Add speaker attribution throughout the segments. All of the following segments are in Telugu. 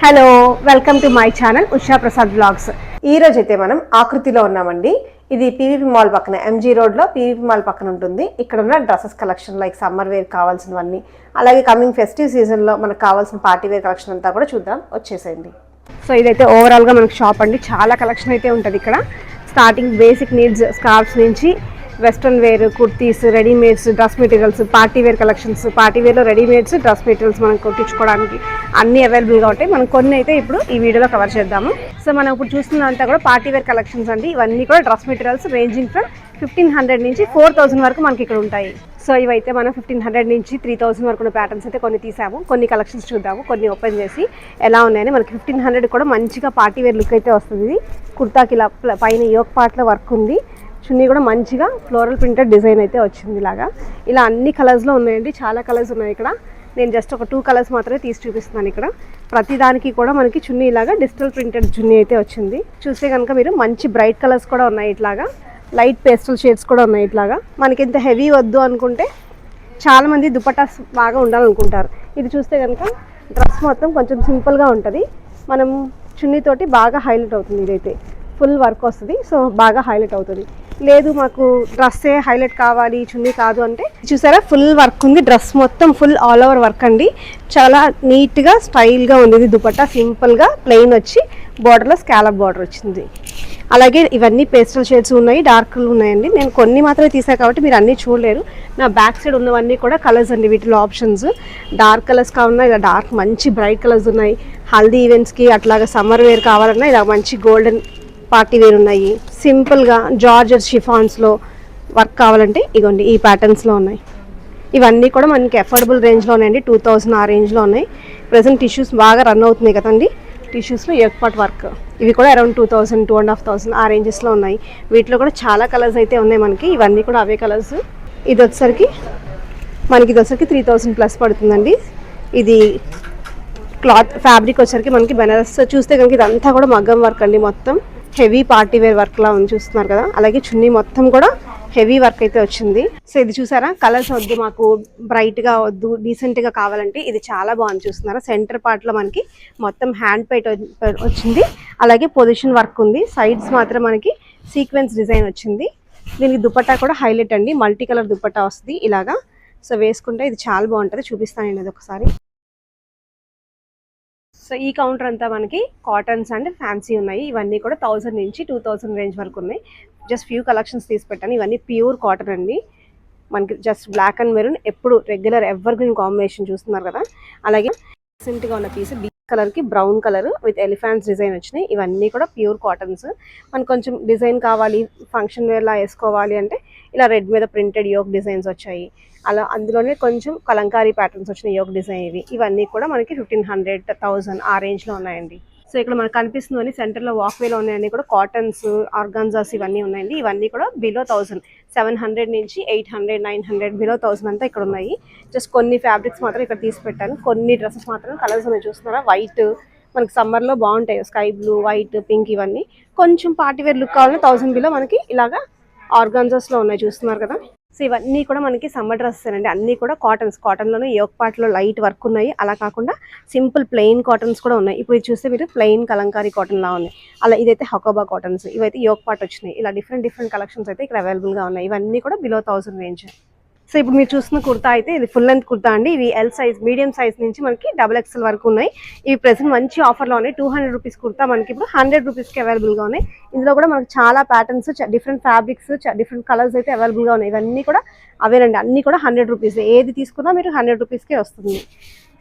Speaker 1: Hello, welcome to my channel Usha Prasad blogs. ఈ రోజు అయితే మనం ఆకృతిలో ఉన్నామండి. ఇది పీవీపీ మాల్ పక్కన, ఎంజీ రోడ్లో పీవీపీ మాల్ పక్కన ఉంటుంది. ఇక్కడ ఉన్న dresses collection like summer wear కావాల్సినవన్నీ, అలాగే కమింగ్ ఫెస్టివ్ సీజన్లో మనకు కావాల్సిన పార్టీ వేర్ కలెక్షన్ అంతా కూడా చూద్దాం, వచ్చేసేయండి. సో ఇదైతే ఓవరాల్గా మనకు షాప్ అండి. చాలా కలెక్షన్ అయితే ఉంటుంది ఇక్కడ. స్టార్టింగ్ బేసిక్ నీడ్స్ స్కార్ఫ్స్ నుంచి western wear, kurtis, readymades, dress materials, party wear collections, party వేర్లో రెడీమేడ్స్, డ్రెస్ మెటీరియల్స్ మనం కుట్టించుకోవడానికి అన్ని అవైలబుల్గా ఉంటాయి. మనం కొన్ని అయితే ఇప్పుడు ఈ వీడియోలో కవర్ చేద్దాము. సో మనం ఇప్పుడు చూస్తున్నంతా కూడా పార్టీ వేర్ కలెక్షన్స్ అండి. ఇవన్నీ కూడా డ్రెస్ మెటీరియల్స్ రేంజింగ్ ఫ్రమ్ 1500 నుంచి 4000 వరకు మనకి ఇక్కడ ఉంటాయి. సో ఇవైతే మనం 1500 నుంచి 3000 వరకు ఉన్న ప్యాటర్న్స్ అయితే కొన్ని తీసాము. కొన్ని కలెక్షన్స్ చూద్దాము, కొన్ని ఓపెన్ చేసి ఎలా ఉన్నాయని. మనకి 1500 కూడా మంచిగా పార్టీ వేర్ లుక్ అయితే వస్తుంది. కుర్తాకి ఇలా పైన యోక్ పార్ట్లో వర్క్ ఉంది. చున్నీ కూడా మంచిగా ఫ్లోరల్ ప్రింటెడ్ డిజైన్ అయితే వచ్చింది. ఇలా అన్ని కలర్స్లో ఉన్నాయండి. చాలా కలర్స్ ఉన్నాయి ఇక్కడ. నేను జస్ట్ ఒక 2 కలర్స్ మాత్రమే తీసి చూపిస్తున్నాను. ఇక్కడ ప్రతి దానికి కూడా మనకి చున్నీ ఇలాగా డిజిటల్ ప్రింటెడ్ చున్నీ అయితే వచ్చింది. చూస్తే కనుక మీరు మంచి బ్రైట్ కలర్స్ కూడా ఉన్నాయి. ఇట్లాగా లైట్ పేస్టల్ షేడ్స్ కూడా ఉన్నాయి. ఇట్లాగా మనకి ఇంత హెవీ వద్దు అనుకుంటే చాలామంది దుపట్టాస్ బాగా ఉండాలనుకుంటారు. ఇది చూస్తే కనుక డ్రెస్ మొత్తం కొంచెం సింపుల్గా ఉంటుంది. మనం చున్నీతోటి బాగా హైలైట్ అవుతుంది. ఇదైతే ఫుల్ వర్క్ వస్తుంది, సో బాగా హైలైట్ అవుతుంది. లేదు మాకు డ్రెస్సే హైలైట్ కావాలి, చున్నీ కాదు అంటే చూసారా ఫుల్ వర్క్ ఉంది. డ్రెస్ మొత్తం ఫుల్ ఆల్ ఓవర్ వర్క్ అండి. చాలా నీట్గా స్టైల్గా ఉంది. ఇది దుపట్టా సింపుల్గా ప్లెయిన్ వచ్చి బార్డర్లో స్కాలప్ బార్డర్ వచ్చింది. అలాగే ఇవన్నీ పేస్టల్ షేడ్స్ ఉన్నాయి, డార్క్లు ఉన్నాయండి. నేను కొన్ని మాత్రమే తీసా కాబట్టి మీరు అన్నీ చూడలేరు. నా బ్యాక్ సైడ్ ఉన్నవన్నీ కూడా కలర్స్ అండి. వీటిలో ఆప్షన్స్ డార్క్ కలర్స్ కావాలన్నా ఇలా డార్క్ మంచి బ్రైట్ కలర్స్ ఉన్నాయి. హల్దీ ఈవెంట్స్కి అట్లాగా సమ్మర్ వేర్ కావాలన్నా ఇలా మంచి గోల్డెన్ పార్టీ వేర్ ఉన్నాయి. సింపుల్గా జార్జెట్ షిఫాన్స్లో వర్క్ కావాలంటే ఇగోండి ఈ ప్యాటర్న్స్లో ఉన్నాయి. ఇవన్నీ కూడా మనకి అఫోర్డబుల్ రేంజ్లో ఉన్నాయండి. 2000 ఆ రేంజ్లో ఉన్నాయి. ప్రజెంట్ టిష్యూస్ బాగా రన్ అవుతున్నాయి కదండి. టిష్యూస్లో ఎక్పాట్ వర్క్ ఇవి కూడా అరౌండ్ 2000, 2500 ఆ రేంజెస్లో ఉన్నాయి. వీటిలో కూడా చాలా కలర్స్ అయితే ఉన్నాయి మనకి. ఇవన్నీ కూడా అవే కలర్స్. ఇది వచ్చేసరికి 3000 ప్లస్ పడుతుందండి. ఇది క్లాత్ ఫ్యాబ్రిక్ వచ్చేసరికి మనకి బెనారస్. చూస్తే కనుక ఇదంతా కూడా మగ్గం వర్క్ అండి. మొత్తం హెవీ పార్టీ వేర్ వర్క్లా ఉంది, చూస్తున్నారు కదా. అలాగే చున్నీ మొత్తం కూడా హెవీ వర్క్ అయితే వచ్చింది. సో ఇది చూసారా, కలర్స్ వద్దు మాకు, బ్రైట్గా వద్దు, డీసెంట్గా కావాలంటే ఇది చాలా బాగుంది. చూస్తున్నారా సెంటర్ పార్ట్లో మనకి మొత్తం హ్యాండ్ పెయింట్ వచ్చింది. అలాగే పొజిషన్ వర్క్ ఉంది. సైడ్స్ మాత్రం మనకి సీక్వెన్స్ డిజైన్ వచ్చింది. దీనికి దుపట్టా కూడా హైలైట్ అండి. మల్టీ కలర్ దుపట్టా వస్తుంది ఇలాగా. సో వేసుకుంటే ఇది చాలా బాగుంటుంది. చూపిస్తాను నేను ఒకసారి. సో ఈ కౌంటర్ అంతా మనకి కాటన్స్ అండ్ ఫ్యాన్సీ ఉన్నాయి. ఇవన్నీ కూడా 1000 నుంచి 2000 రేంజ్ వరకు ఉన్నాయి. జస్ట్ ఫ్యూ కలెక్షన్స్ తీసి పెట్టాను. ఇవన్నీ ప్యూర్ కాటన్ అండి. మనకి జస్ట్ బ్లాక్ అండ్ మెరూన్ ఎప్పుడు రెగ్యులర్ ఎవర్ గ్రీన్ కాంబినేషన్ చూస్తున్నారు కదా. అలాగే రీసెంట్గా ఉన్న పీస్ బీ కలర్కి brown colour with elephants design వచ్చినాయి. ఇవన్నీ కూడా ప్యూర్ కాటన్స్. మనకు కొంచెం డిజైన్ కావాలి, ఫంక్షన్ వేర్లా వేసుకోవాలి అంటే ఇలా రెడ్ మీద ప్రింటెడ్ యోక్ డిజైన్స్ వచ్చాయి. అలా అందులోనే కొంచెం కలంకారీ ప్యాటర్న్స్ వచ్చిన యోక్ డిజైన్ ఇవన్నీ కూడా మనకి 1500, 1000 ఆ రేంజ్లో ఉన్నాయండి. సో ఇక్కడ మనకు కనిపిస్తుంది సెంటర్లో వాక్వేలో ఉన్నాయండి కూడా కాటన్స్, ఆర్గాన్జాస్ ఇవన్నీ ఉన్నాయండి. ఇవన్నీ కూడా బిలో 1000, 700 నుంచి 800, 900 బిలో 1000 అంతా ఇక్కడ ఉన్నాయి. జస్ట్ కొన్ని ఫ్యాబ్రిక్స్ మాత్రం ఇక్కడ తీసి పెట్టాను. కొన్ని డ్రెస్సెస్ మాత్రం కలర్స్ ఉన్నాయి. చూస్తున్నారా వైట్ మనకి సమ్మర్లో బాగుంటాయి. స్కై బ్లూ, వైట్, పింక్ ఇవన్నీ. కొంచెం పార్టీ వేర్ లుక్ కావాలంటే 1000 బిలో మనకి ఇలాగా ఆర్గాన్జాస్లో ఉన్నాయి. చూస్తున్నారు కదా. సో ఇవన్నీ కూడా మనకి సమ్మర్ డ్రెస్సెస్ అండి. అన్నీ కూడా కాటన్లోనే యోక్ పార్ట్లో లైట్ వర్క్ ఉన్నాయి. అలా కాకుండా సింపుల్ ప్లెయిన్ కాటన్స్ కూడా ఉన్నాయి. ఇప్పుడు ఇది చూస్తే మీరు ప్లెయిన్ కలంకారీ కాటన్ లా ఉన్నాయి. అలా ఇదైతే హకోబా కాటన్స్, ఇవైతే యోక్ పార్ట్ వచ్చినాయి. ఇలా డిఫరెంట్ కలెక్షన్స్ అయితే ఇక్కడ అవైలబుల్గా ఉన్నాయి. ఇవన్నీ కూడా బిలో 1000 రేంజ్. సో ఇప్పుడు మీరు చూస్తున్న కుర్తా అయితే ఇది ఫుల్ లెంత్ కుర్తా అండి. ఇవి ఎల్ సైజ్, మీడియం సైజ్ నుంచి మనకి XXL వరకు ఉన్నాయి. ఇవి ప్రెసెంట్ మంచి ఆఫర్లో ఉన్నాయి. 200 రూపీస్ కుర్తా మనకి ఇప్పుడు 100 రూపీస్కి అవైలబుల్గా ఉన్నాయి. ఇందులో కూడా మనకి చాలా patterns, different fabrics, different colours అయితే అవైలబుల్గా ఉన్నాయి. ఇవన్నీ కూడా అవేనండి. అన్నీ కూడా 100 రూపీస్. ఏది తీసుకున్నా మీరు 100 రూపీస్కే వస్తుంది.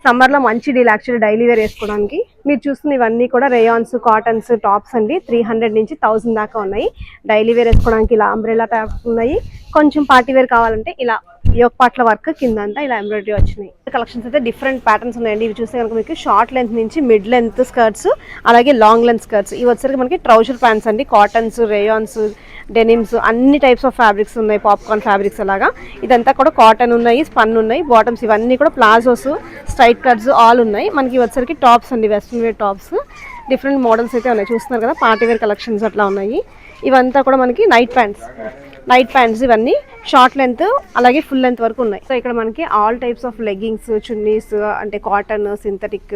Speaker 1: సమ్మర్లో మంచి డీల్ యాక్చువల్లీ డైలీ వేర్ వేసుకోవడానికి. మీరు చూస్తున్న ఇవన్నీ కూడా రేయాన్స్, కాటన్స్, టాప్స్ అండి. 300 నుంచి 1000 దాకా ఉన్నాయి. డైలీ వేర్ వేసుకోవడానికి ఇలా అంబ్రెలా టాప్స్ ఉన్నాయి. కొంచెం పార్టీ వేర్ కావాలంటే ఇలా యోక్ పార్ట్ల వర్క్ కింద అంతా ఇలా ఎంబ్రాయిడరీ వచ్చినాయి. కలెక్షన్స్ అయితే డిఫరెంట్ ప్యాటర్న్స్ ఉన్నాయండి. ఇవి చూస్తే కనుక మీకు షార్ట్ లెంత్ నుంచి మిడ్ లెంత్ స్కర్ట్స్, అలాగే లాంగ్ లెంత్ స్కర్ట్స్. ఇవి వచ్చేసరికి మనకి ట్రౌజర్ ప్యాంట్స్ అండి. కాటన్స్, రేయాన్స్, డెనిమ్స్ అన్ని టైప్స్ ఆఫ్ ఫ్యాబ్రిక్స్ ఉన్నాయి. పాప్కార్న్ ఫ్యాబ్రిక్స్ అలాగా. ఇదంతా కూడా కాటన్ ఉన్నాయి, స్పన్ ఉన్నాయి. బాటమ్స్ ఇవన్నీ కూడా ప్లాజోస్, స్ట్రైట్ కట్స్ ఆల్ ఉన్నాయి. మనకి వచ్చేసరికి టాప్స్ అండి, western wear tops. Different models అయితే ఉన్నాయి. చూస్తున్నారు కదా పార్టీ వేర్ కలెక్షన్స్ అట్లా ఉన్నాయి. ఇవంతా కూడా మనకి నైట్ ప్యాంట్స్. నైట్ ప్యాంట్స్ ఇవన్నీ షార్ట్ లెంత్ అలాగే ఫుల్ లెంత్ వరకు ఉన్నాయి. సో ఇక్కడ మనకి all types of leggings, chunnis అంటే కాటన్, సింథటిక్,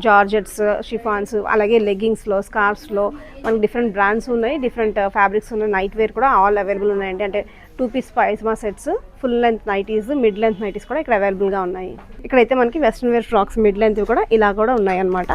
Speaker 1: జార్జెట్స్, షిఫాన్స్, అలాగే లెగ్గింగ్స్లో, స్కార్ఫ్స్లో మనకి డిఫరెంట్ బ్రాండ్స్ ఉన్నాయి, డిఫరెంట్ ఫ్యాబ్రిక్స్ ఉన్నాయి. నైట్ వేర్ కూడా ఆల్ అవైలబుల్ ఉన్నాయండి. అంటే 2 piece pyjama sets, full length nighties, mid length nighties కూడా ఇక్కడ అవైలబుల్గా ఉన్నాయి. ఇక్కడైతే మనకి western wear frocks mid length కూడా ఇలా కూడా ఉన్నాయి అన్నమాట.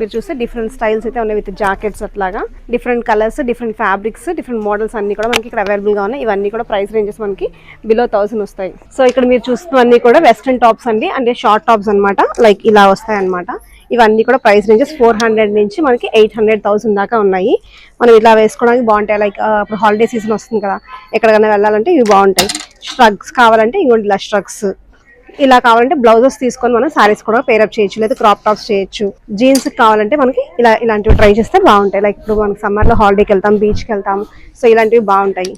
Speaker 1: మీరు చూస్తే డిఫరెంట్ స్టైల్స్ అయితే ఉన్నాయి విత్ జాకెట్స్, అట్లాగా different colours, different fabrics, different models అన్ని కూడా మనకి ఇక్కడ అవైలబుల్గా ఉన్నాయి. ఇవన్నీ కూడా ప్రైస్ రేంజెస్ మనకి బిలో 1000 వస్తాయి. సో ఇక్కడ మీరు చూస్తున్నవన్నీ కూడా వెస్ట్రన్ టాప్స్ అండి, అంటే షార్ట్ టాప్స్ అనమాట, లైక్ ఇలా వస్తాయి అనమాట. ఇవన్నీ కూడా ప్రైస్ రేంజెస్ 400 నుంచి మనకి 800,000 దాకా ఉన్నాయి. మనం ఇలా వేసుకోవడానికి బాగుంటాయి. లైక్ ఇప్పుడు హాలిడే సీజన్ వస్తుంది కదా, ఎక్కడికైనా వెళ్ళాలంటే ఇవి బాగుంటాయి. స్ట్రగ్స్ కావాలంటే ఇవ్వండి ఇలా స్ట్రగ్స్, ఇలా కావాలంటే బ్లౌజెస్ తీసుకొని మనం సారీస్ కూడా పేరప్ చేయొచ్చు, లేదా క్రాప్ టాప్స్ చేయొచ్చు. జీన్స్ కావాలంటే మనకి ఇలాంటివి ట్రై చేస్తే బాగుంటాయి. లైక్ ఇప్పుడు మనకి సమ్మర్లో హాలిడేకి వెళ్తాం, బీచ్కి వెళ్తాం, సో ఇలాంటివి బాగుంటాయి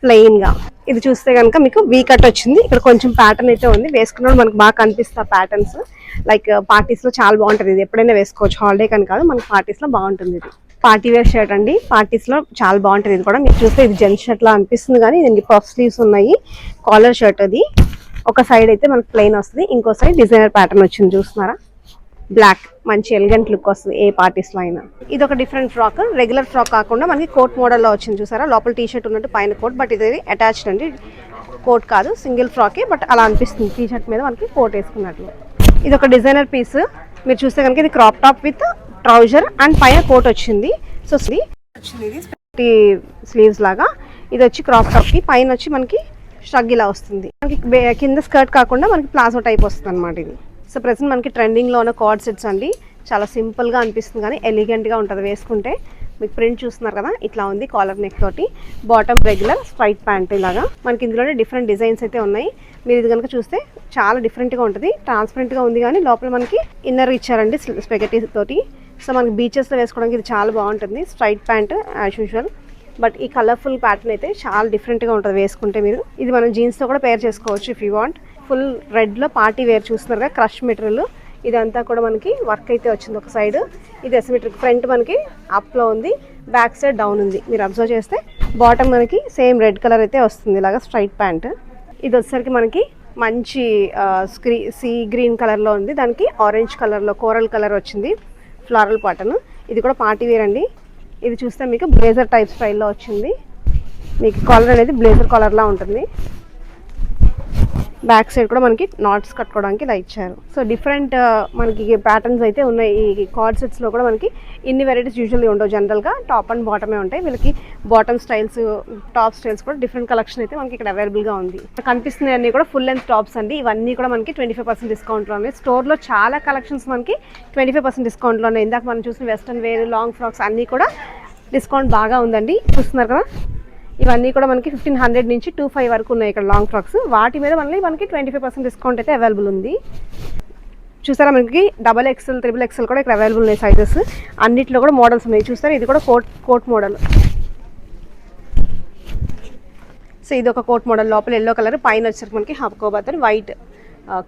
Speaker 1: ప్లెయిన్గా. ఇది చూస్తే కనుక మీకు వీ కట్ వచ్చింది, ఇక్కడ కొంచెం ప్యాటర్న్ అయితే ఉంది, వేసుకున్నప్పుడు మనకు బాగా కనిపిస్తుంది ప్యాటర్న్స్. లైక్ పార్టీస్లో చాలా బాగుంటుంది, ఇది ఎప్పుడైనా వేసుకోవచ్చు, హాలిడే కానీ కాదు, మనకి పార్టీస్లో బాగుంటుంది. ఇది పార్టీ వేర్ షర్ట్ అండి, పార్టీస్లో చాలా బాగుంటుంది. ఇది కూడా మీరు చూస్తే ఇది జెంట్స్ షర్ట్ లా అనిపిస్తుంది, కానీ దీనికి పఫ్ స్లీవ్స్ ఉన్నాయి. కాలర్ షర్ట్ అది, ఒక సైడ్ అయితే మనకి ప్లెయిన్ వస్తుంది, ఇంకో సైడ్ డిజైనర్ ప్యాటర్న్ వచ్చింది చూస్తున్నారా, బ్లాక్, మంచి ఎలిగెంట్ లుక్ వస్తుంది ఏ పార్టీస్లో అయినా. ఇది ఒక డిఫరెంట్ ఫ్రాక్, రెగ్యులర్ ఫ్రాక్ కాకుండా మనకి కోట్ మోడల్లో వచ్చింది చూసారా, లోపల టీ షర్ట్ ఉన్నట్టు పైన కోట్, బట్ ఇది అటాచ్డ్ అండి, కోట్ కాదు, సింగిల్ ఫ్రాకే, బట్ అలా అనిపిస్తుంది టీ షర్ట్ మీద మనకి కోట్ వేసుకున్నట్లు. ఇది ఒక డిజైనర్ పీస్, మీరు చూస్తే కనుక ఇది crop top with trouser and పైన కోట్ వచ్చింది. సో ఇది స్లీవ్స్ లాగా, ఇది వచ్చి క్రాప్ టాప్ కి పైన వచ్చి మనకి స్ట్రగ్ ఇలా వస్తుంది, మనకి కింద స్కర్ట్ కాకుండా మనకి ప్లాజో టైప్ వస్తుంది అనమాట ఇది. సో ప్రెసెంట్ మనకి ట్రెండింగ్లో ఉన్న కార్డ్ సెట్స్ అండి, చాలా సింపుల్గా అనిపిస్తుంది కానీ ఎలిగెంట్గా ఉంటుంది వేసుకుంటే. మీకు ప్రింట్ చూస్తున్నారు కదా, ఇట్లా ఉంది కాలర్ నెక్ తోటి, బాటమ్ రెగ్యులర్ స్ట్రైట్ ప్యాంట్ ఇలాగా. మనకి ఇందులోనే డిఫరెంట్ డిజైన్స్ అయితే ఉన్నాయి. మీరు ఇది కనుక చూస్తే చాలా డిఫరెంట్గా ఉంటుంది, ట్రాన్స్పరెంట్గా ఉంది, కానీ లోపల మనకి ఇన్నర్ ఇచ్చారండి స్పెగటీ తోటి. సో మనకి బీచెస్లో వేసుకోవడానికి ఇది చాలా బాగుంటుంది, straight pant as usual. But ఈ కలర్ఫుల్ ప్యాటర్న్ అయితే చాలా డిఫరెంట్గా ఉంటుంది వేసుకుంటే. మీరు ఇది మనం జీన్స్తో కూడా పేర్ చేసుకోవచ్చు ఇఫ్ యూ వాంట్. ఫుల్ రెడ్లో పార్టీ వేర్ చూస్తున్నారు కదా, క్రష్ మెటీరియల్, ఇదంతా కూడా మనకి వర్క్ అయితే వచ్చింది ఒక సైడ్. ఇది ఎసిమెట్రిక్, ఫ్రంట్ మనకి అప్లో ఉంది, బ్యాక్ సైడ్ డౌన్ ఉంది. మీరు అబ్జర్వ్ చేస్తే బాటమ్ మనకి సేమ్ రెడ్ కలర్ అయితే వస్తుంది, ఇలాగా స్ట్రైట్ ప్యాంట్. ఇది వచ్చేసరికి మనకి మంచి సీ గ్రీన్ కలర్లో ఉంది, దానికి ఆరెంజ్ కలర్లో కోరల్ కలర్ వచ్చింది, ఫ్లారల్ ప్యాటర్న్. ఇది కూడా పార్టీ వేర్ అండి. ఇది చూస్తే మీకు బ్లేజర్ టైప్ స్టైల్లో వచ్చింది, మీకు కాలర్ అనేది బ్లేజర్ కాలర్లా ఉంటుంది. బ్యాక్ సైడ్ కూడా మనకి నాట్స్ కట్టుకోవడానికి ఇలా ఇచ్చారు. సో డిఫరెంట్ మనకి ప్యాటర్న్స్ అయితే ఉన్నాయి. ఈ కార్డ్ సెట్స్లో కూడా మనకి ఇన్ని వెరైటీస్ యూజువల్లీ ఉండవు, జనరల్గా టాప్ అండ్ బాటమే ఉంటాయి. వీళ్ళకి బాటమ్ స్టైల్స్, టాప్ స్టైల్స్ కూడా డిఫరెంట్ కలెక్షన్ అయితే మనకి ఇక్కడ అవైలబుల్గా ఉంది. కనిపిస్తున్నాయి అన్నీ కూడా ఫుల్ లెంత్ టాప్స్ అండి, ఇవన్నీ కూడా మనకి 25% డిస్కౌంట్లో ఉన్నాయి. స్టోర్లో చాలా కలెక్షన్స్ మనకి 25% డిస్కౌంట్లో ఉన్నాయి. ఇందాక మనం చూసిన వెస్ట్రన్ వేర్, లాంగ్ ఫ్రాక్స్ అన్నీ కూడా డిస్కౌంట్ బాగా ఉందండి. చూస్తున్నారు కదా, ఇవన్నీ కూడా మనకి 1500 నుంచి 25 వరకు ఉన్నాయి ఇక్కడ లాంగ్ ఫ్రాక్స్. వాటి మీద మనకి 25% డిస్కౌంట్ అయితే అవైలబుల్ ఉంది. చూసారా, మనకి XXL, XXL కూడా ఇక్కడ అవైలబుల్ ఉన్నాయి సైజెస్. అన్నిట్లో కూడా మోడల్స్ ఉన్నాయి. చూస్తారా, ఇది కూడా కోట్ మోడల్. సో ఇది ఒక కోట్ మోడల్, లోపల ఎల్లో కలర్, పైన వచ్చేసరికి మనకి హాఫ్ కోబాత్ వైట్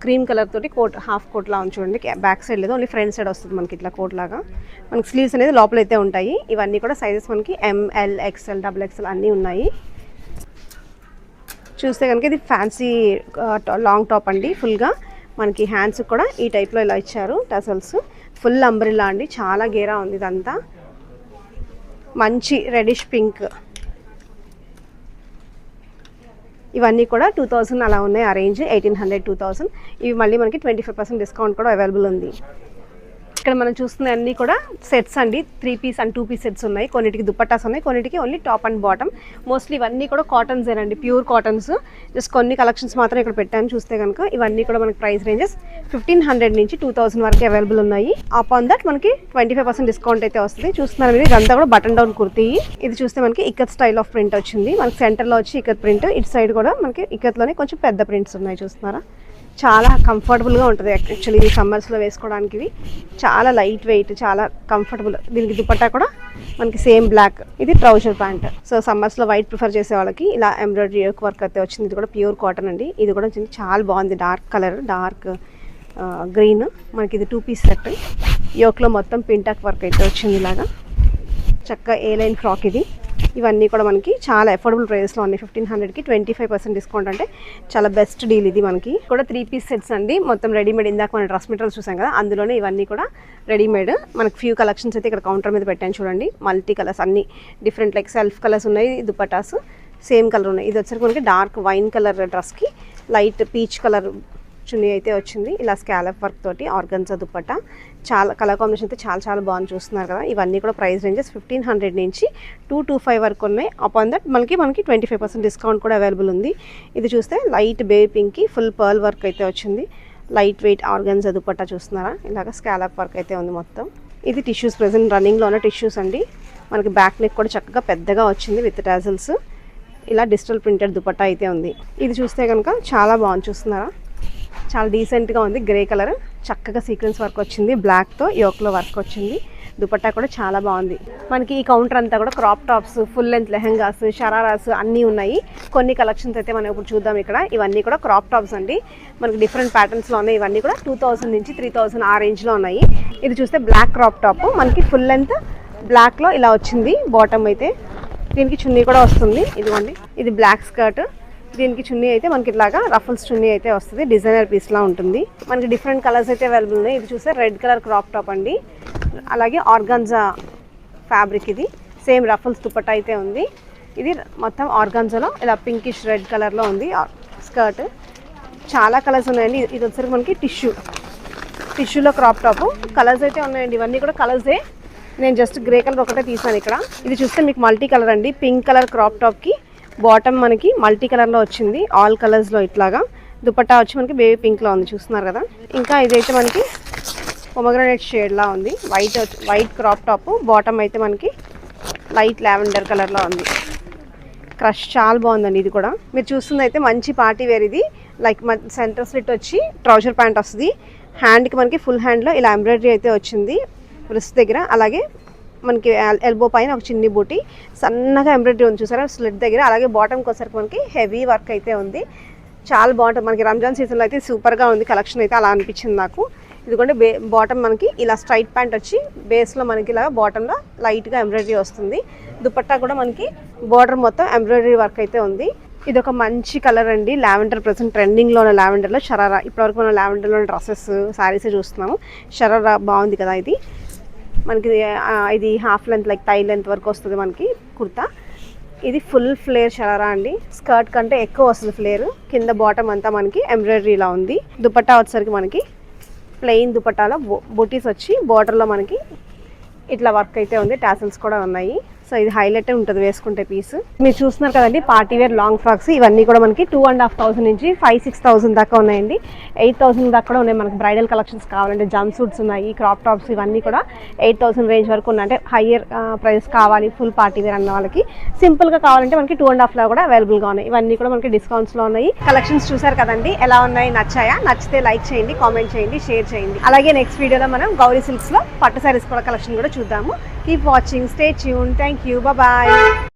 Speaker 1: క్రీమ్ కలర్ తోటి కోట్, హాఫ్ కోట్ లా చూడండి. బ్యాక్ సైడ్ లేదు, ఓన్లీ ఫ్రంట్ సైడ్ వస్తుంది మనకి ఇట్లా కోట్ లాగా. మనకి స్లీవ్స్ అనేది లోపల అయితే ఉంటాయి. ఇవన్నీ కూడా సైజెస్ మనకి ML, XL, XXL అన్నీ ఉన్నాయి. చూస్తే కనుక ఇది ఫ్యాన్సీ లాంగ్ టాప్ అండి, ఫుల్గా మనకి హ్యాండ్స్ కూడా ఈ టైప్లో ఇలా ఇచ్చారు, టసల్స్, ఫుల్ అంబ్రిల్లా అండి, చాలా గేరా ఉంది ఇదంతా. మంచి రెడిష్ పింక్, ఇవన్నీ కూడా 2000 అలా ఉన్నాయి ఆ రేంజ్, 1800, 2000. ఇవి మళ్ళీ మనకి 25% డిస్కౌంట్ కూడా అవైలబుల్ ఉంది. ఇక్కడ మనం చూస్తున్న అన్నీ కూడా సెట్స్ అండి, 3 పీస్ అండ్ 2 పీస్ సెట్స్ ఉన్నాయి. కొన్నిటికి దుప్పట్టాస్ ఉన్నాయి, కొన్నిటికి only top and bottom. Mostly ఇవన్నీ కూడా కాటన్స్ ఏనండి, ప్యూర్ కాటన్స్. జస్ట్ కొన్ని కలెక్షన్స్ మాత్రం ఇక్కడ పెట్టాను. చూస్తే కనుక ఇవన్నీ కూడా మనకి ప్రైస్ రేంజెస్ 1500 నుంచి 2000 వరకు అవైలబుల్ ఉన్నాయి. అపాన్ దట్ మనకి 25% డిస్కౌంట్ అయితే వస్తుంది. చూస్తున్నారు మీరు, ఇదంతా కూడా బటన్ డౌన్ కుర్తీ. ఇది చూస్తే మనకి ఇక్కత్ స్టైల్ ఆఫ్ ప్రింట్ వచ్చింది, మనకి సెంటర్లో వచ్చి ఇక్కత్ ప్రింట్, ఇటు సైడ్ కూడా మనకి ఇక్కత్లోనే కొంచెం పెద్ద ప్రింట్స్ ఉన్నాయి. చూస్తున్నారా, చాలా కంఫర్టబుల్గా ఉంటుంది యాక్చువల్లీ ఈ సమ్మర్స్లో వేసుకోవడానికి. ఇవి చాలా లైట్ వెయిట్, చాలా కంఫర్టబుల్. దీనికి దుపట్టా కూడా మనకి సేమ్ బ్లాక్, ఇది ట్రౌజర్ ప్యాంట్. సో సమ్మర్స్లో వైట్ ప్రిఫర్ చేసే వాళ్ళకి ఇలా ఎంబ్రాయిడరీ వర్క్ అయితే వచ్చింది. ఇది కూడా ప్యూర్ కాటన్ అండి, ఇది కూడా చాలా బాగుంది, డార్క్ కలర్, డార్క్ గ్రీన్. మనకి ఇది 2 పీస్ సెట్, యోక్లో మొత్తం పింటాక్ వర్క్ అయితే వచ్చింది. ఇలాగా చక్కగా ఏ లైన్ ఫ్రాక్ ఇది. ఇవన్నీ కూడా మనకి చాలా అఫోర్డబుల్ ప్రైస్లో ఉన్నాయి. 1500కి 25% డిస్కౌంట్ అంటే చాలా బెస్ట్ డీల్ ఇది. మనకి కూడా 3 పీస్ సెట్స్ అండి, మొత్తం రెడీమేడ్. ఇందాక మన డ్రెస్ మెటీరియల్స్ చూసాం కదా, అందులోనే ఇవన్నీ కూడా రెడీమేడ్. మనకి ఫ్యూ కలెక్షన్స్ అయితే ఇక్కడ కౌంటర్ మీద పెట్టాను చూడండి. మల్టీ కలర్స్ అన్ని డిఫరెంట్, లైక్ సెల్ఫ్ కలర్స్ ఉన్నాయి, దుపటాస్ సేమ్ కలర్ ఉన్నాయి. ఇది వచ్చరికి మనకి డార్క్ వైన్ కలర్ డ్రెస్కి లైట్ పీచ్ కలర్ చున్నీ అయితే వచ్చింది. ఇలా స్కాలప్ వర్క్ తోటి ఆర్గన్జా దుపట్టా, చాలా కలర్ కాంబినేషన్ అయితే చాలా చాలా బాగుంది. చూస్తున్నారు కదా, ఇవన్నీ కూడా ప్రైస్ రేంజెస్ 1500 నుంచి 225 వరకు ఉన్నాయి. అపాన్ దట్ మనకి 25% డిస్కౌంట్ కూడా అవైలబుల్ ఉంది. ఇది చూస్తే లైట్ బేబీ పింక్కి ఫుల్ పర్ల్ వర్క్ అయితే వచ్చింది. లైట్ వెయిట్ ఆర్గన్జా దుపట్టా చూస్తున్నారా, ఇలాగ స్కాలప్ వర్క్ అయితే ఉంది మొత్తం. ఇది టిష్యూస్, ప్రెజెంట్ రన్నింగ్లో ఉన్న టిష్యూస్ అండి. మనకి బ్యాక్ నెక్ కూడా చక్కగా పెద్దగా వచ్చింది విత్ టాజల్స్. ఇలా డిజిటల్ ప్రింటెడ్ దుపట్టా అయితే ఉంది. ఇది చూస్తే కనుక చాలా బాగుంది. చూస్తున్నారా, చాలా డీసెంట్గా ఉంది. గ్రే కలర్ చక్కగా సీక్వెన్స్ వర్క్ వచ్చింది, బ్లాక్తో యోక్లో వర్క్ వచ్చింది. దుపట్టా కూడా చాలా బాగుంది. మనకి ఈ కౌంటర్ అంతా కూడా crop tops, full length lehengas, shararas అన్నీ ఉన్నాయి. కొన్ని కలెక్షన్స్ అయితే మనం ఇప్పుడు చూద్దాం. ఇక్కడ ఇవన్నీ కూడా క్రాప్ టాప్స్ అండి, మనకి డిఫరెంట్ ప్యాటర్న్స్లో ఉన్నాయి. ఇవన్నీ కూడా 2000 నుంచి 3000 ఆ రేంజ్లో ఉన్నాయి. ఇది చూస్తే బ్లాక్ క్రాప్ టాప్, మనకి ఫుల్ లెంత్ బ్లాక్లో ఇలా వచ్చింది. బాటమ్ అయితే దీనికి చున్నీ కూడా వస్తుంది. ఇదిగోండి, ఇది బ్లాక్ స్కర్ట్, దీనికి చున్నీ అయితే మనకి ఇట్లాగా రఫల్స్ చున్నీ అయితే వస్తుంది. డిజైనర్ పీస్లా ఉంటుంది. మనకి డిఫరెంట్ కలర్స్ అయితే అవైలబుల్ ఉన్నాయి. ఇది చూస్తే రెడ్ కలర్ క్రాప్ టాప్ అండి, అలాగే ఆర్గాన్జా ఫ్యాబ్రిక్. ఇది సేమ్ రఫల్స్ దుపట్టా అయితే ఉంది. ఇది మొత్తం ఆర్గాన్జాలో ఇలా పింకిష్ రెడ్ కలర్లో ఉంది స్కర్ట్. చాలా కలర్స్ ఉన్నాయండి. ఇది వచ్చేసరికి మనకి టిష్యూలో క్రాప్ టాప్. కలర్స్ అయితే ఉన్నాయండి, ఇవన్నీ కూడా కలర్సే. నేను జస్ట్ గ్రే కలర్ ఒకటే తీసాను ఇక్కడ. ఇది చూస్తే మీకు మల్టీ కలర్ అండి, పింక్ కలర్ క్రాప్ టాప్కి బాటమ్ మనకి మల్టీ కలర్లో వచ్చింది. ఆల్ కలర్స్లో ఇట్లాగా దుపట్టా వచ్చి మనకి బేబీ పింక్లో ఉంది. చూస్తున్నారు కదా. ఇంకా ఇదైతే మనకి పొమగ్రానేట్ షేడ్లా ఉంది. వైట్ క్రాప్ టాప్, బాటమ్ అయితే మనకి లైట్ లావెండర్ కలర్లో ఉంది. క్రష్ చాలా బాగుందండి. ఇది కూడా మీరు చూస్తుంది అయితే మంచి పార్టీ వేర్. ఇది లైక్ సెంటర్ స్లిట్ వచ్చి ట్రౌజర్ ప్యాంట్ వస్తుంది. హ్యాండ్కి మనకి ఫుల్ హ్యాండ్లో ఇలా ఎంబ్రాయిడరీ అయితే వచ్చింది రిస్ట్ దగ్గర. అలాగే మనకి ఎల్బో పైన ఒక చిన్ని బూటీ సన్నగా ఎంబ్రాయిడరీ ఉంది చూసారా స్లిట్ దగ్గర. అలాగే బాటమ్కి వచ్చేసరికి మనకి హెవీ వర్క్ అయితే ఉంది. చాలా బాగుంటుంది. మనకి రంజాన్ సీజన్లో అయితే సూపర్గా ఉంది కలెక్షన్ అయితే, అలా అనిపించింది నాకు. ఇదిగోండి బాటమ్ మనకి ఇలా స్ట్రైట్ ప్యాంట్ వచ్చి బేస్లో మనకి ఇలా బాటంలో లైట్గా ఎంబ్రాయిడరీ వస్తుంది. దుపట్టా కూడా మనకి బార్డర్ మొత్తం ఎంబ్రాయిడరీ వర్క్ అయితే ఉంది. ఇది ఒక మంచి కలర్ అండి, లావెండర్. ప్రెసెంట్ ట్రెండింగ్లో ఉన్న లావెండర్లో షరారా. ఇప్పటివరకు మనం లావెండర్లో డ్రెస్సెస్, శారీస్ చూస్తున్నాము. షరారా బాగుంది కదా. మనకి ఇది half length like thigh length వరకు వస్తుంది మనకి కుర్తా. ఇది ఫుల్ ఫ్లేర్ షరారా అండి, స్కర్ట్ కంటే ఎక్కువ వస్తుంది ఫ్లేర్. కింద బాటమ్ అంతా మనకి ఎంబ్రాయిడరీలా ఉంది. దుపట్టా వచ్చేసరికి మనకి ప్లెయిన్ దుపట్టాలో బూటీస్ వచ్చి బార్డర్లో మనకి ఇట్లా వర్క్ అయితే ఉంది. టాసిల్స్ కూడా ఉన్నాయి. సో ఇది హైలైట్ ఉంటుంది వేసుకుంటే పీస్. మీరు చూస్తున్నారు కదండి పార్టీ వేర్ లాంగ్ ఫ్రాక్స్. ఇవన్నీ కూడా మనకి 2500 నుంచి 5-6,000 దాకా ఉన్నాయండి. 8,000 దాకా కూడా ఉన్నాయి. మనకి బ్రైడల్ కలెక్షన్స్ కావాలంటే జంప్ సూట్స్ ఉన్నాయి, క్రాప్ టాప్స్ ఇవన్నీ కూడా 8,000 రేంజ్ వరకు ఉన్నాయి. అంటే హయ్యర్ ప్రైస్ కావాలి ఫుల్ పార్టీ వేర్ అన్న వాళ్ళకి. సింపుల్గా కావాలంటే మనకి 2.5 కూడా అవైలబుల్గా ఉన్నాయి. ఇవన్నీ కూడా మనకి డిస్కౌంట్స్లో ఉన్నాయి. కలెక్షన్స్ చూసారు కదండి, ఎలా ఉన్నాయి, నచ్చాయా? నచ్చితే లైక్ చేయండి, కామెంట్ చేయండి, షేర్ చేయండి. అలాగే నెక్స్ట్ వీడియోలో మనం గౌరీ సిల్క్స్లో పట్టు సారీస్ కూడా కలెక్షన్ కూడా చూద్దాము. Keep watching, stay tune. Thank you. Bye bye.